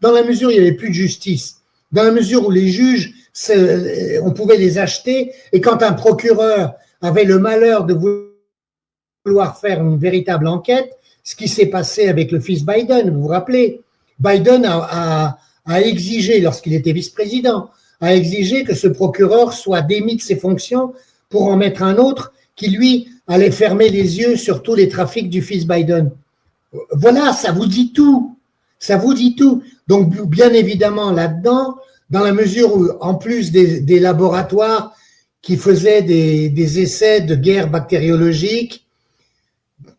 dans la mesure où il n'y avait plus de justice, dans la mesure où les juges, on pouvait les acheter, et quand un procureur avait le malheur de vouloir faire une véritable enquête, ce qui s'est passé avec le fils Biden, vous vous rappelez, Biden a exigé, lorsqu'il était vice-président, a exigé que ce procureur soit démis de ses fonctions pour en mettre un autre qui, lui, allait fermer les yeux sur tous les trafics du fils Biden. Voilà, ça vous dit tout. Ça vous dit tout. Donc, bien évidemment, là-dedans, dans la mesure où, en plus des laboratoires qui faisaient des essais de guerre bactériologique,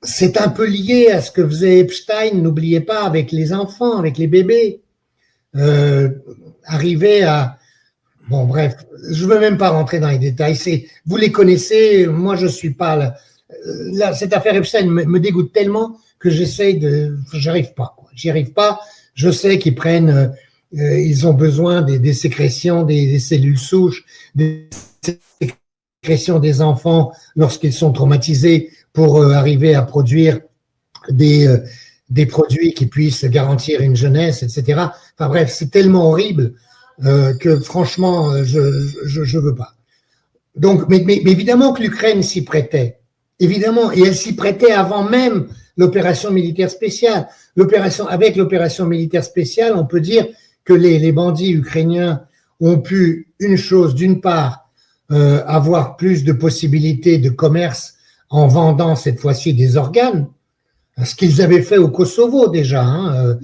c'est un peu lié à ce que faisait Epstein, n'oubliez pas, avec les enfants, avec les bébés. Arriver à... Bon, bref, je ne veux même pas rentrer dans les détails. Vous les connaissez, moi je ne suis pas... Là, cette affaire Epstein me dégoûte tellement que j'essaye de... J'arrive pas, quoi. J'y arrive pas. Je sais qu'ils prennent... ils ont besoin des sécrétions, des cellules souches, des sécrétions des enfants lorsqu'ils sont traumatisés pour arriver à produire des produits qui puissent garantir une jeunesse, etc. Enfin bref, c'est tellement horrible que franchement, je veux pas. Donc, mais évidemment que l'Ukraine s'y prêtait, évidemment, et elle s'y prêtait avant même l'opération militaire spéciale. Avec l'opération militaire spéciale, on peut dire que les bandits ukrainiens ont pu, une chose, d'une part, avoir plus de possibilités de commerce en vendant cette fois-ci des organes, ce qu'ils avaient fait au Kosovo déjà. Hein,